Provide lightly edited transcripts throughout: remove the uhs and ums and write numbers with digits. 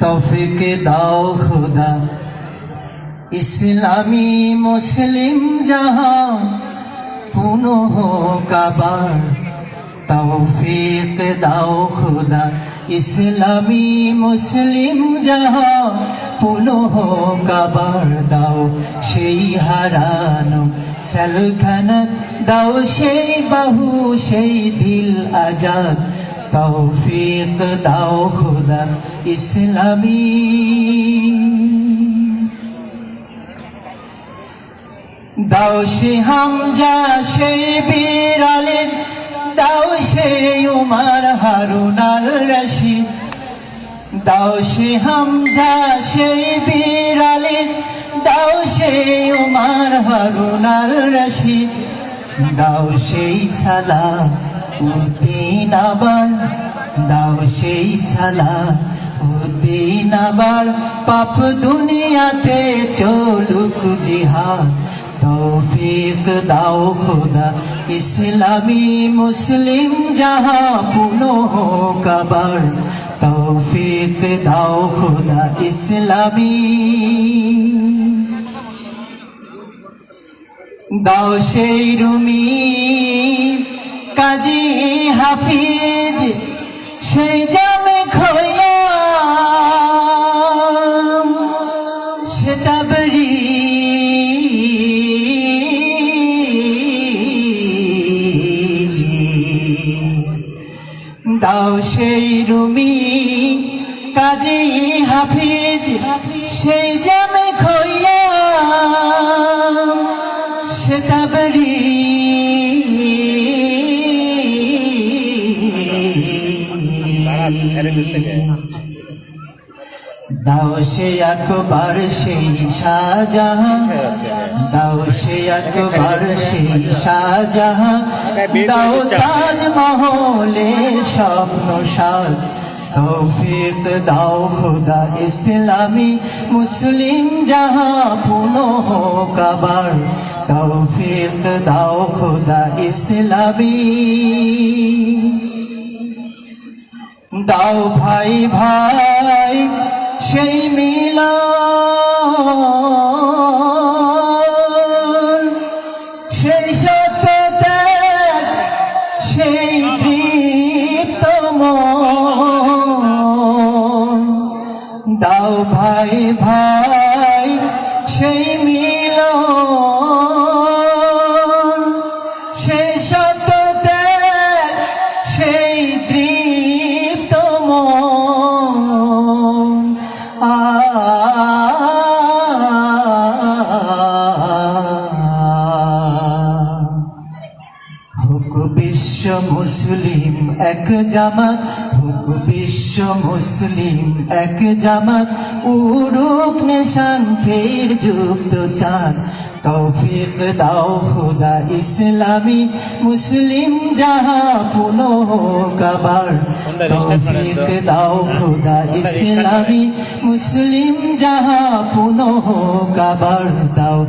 তৌফিক দাও খুদা ইসলামী মুসলিম জাহাं পুনঃ হোক আবার তৌফিক দাও খুদা ইসলামী মুসলিম জাহাं পুনঃ হোক আবার দাও সেই হারানো সালখানাত দাও সেই বাহু সেই দিল আজাদ তৌফিক দাও খুদা ইসলামী দাও সে হামজা সেই বীর আলিদ দাও সেই উমর হারুন আল রশিদ দাও সে হামজা সেই বীর আলিদ দাও সেই উমর হারুন আল রশিদ দাও সেই সালাউদ্দিন আবার দাও সেই সালাউদ্দিন আবার পাপ দুনিয়াতে চলুক জিহাদ তৌফিক দাও খুদা ইসলামী মুসলিম জাহাं পুনঃ হোক আবার তৌফিক দাও খুদা ইসলামী দাও সেই রুমি কাজী হাফিজ সেই জামে খোয়াম সে তাবরি দাও সেই রুমি কাজী হাফিজ সেই জামে খোয়াম সে তাবরি দাও সে আকবর সেই শাহজাহাं দাও সে আকবর সেই শাহজাহাं দাও তাজমহলের স্বপ্ন সাজ তৌফিক দাও খুদা ইসলামী মুসলিম জাহাं পুনঃ হোক আবার তৌফিক দাও খুদা ইসলামী দাও ভাই ভাই সেই মিলন সেই সত্যত্যাগ সেই তৃপ্ত মন দাও ভাই ভাই সেই মিলন সেই সত্যত্যাগ সেই তৃপ্ত মন হোক বিশ্ব মুসলিম এক জামাত হোক বিশ্ব মুসলিম এক জামাত উড়ুক নিশান ফের যুক্ত চাঁদ তৌফিক দাও খুদা ইসলামী মুসলিম জাহাं পুনঃ হোক আবার তৌফিক দাও খুদা ইসলামী মুসলিম জাহাं পুনঃ হোক আবার দাও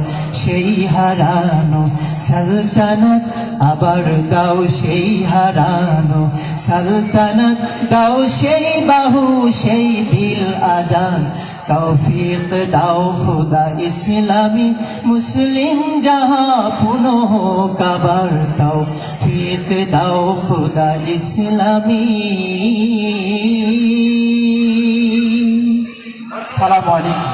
সেই হারানো সালতানাত আবার দাও সেই হারানো সালতানাত দাও সেই বাহু সেই দিল আজাদ তৌফিক দাও খুদা ইসলামী মুসলিম জাহাं পুনঃ হোক আবার তৌফিক দাও খুদা ইসলামী আসসালামু আলাইকুম।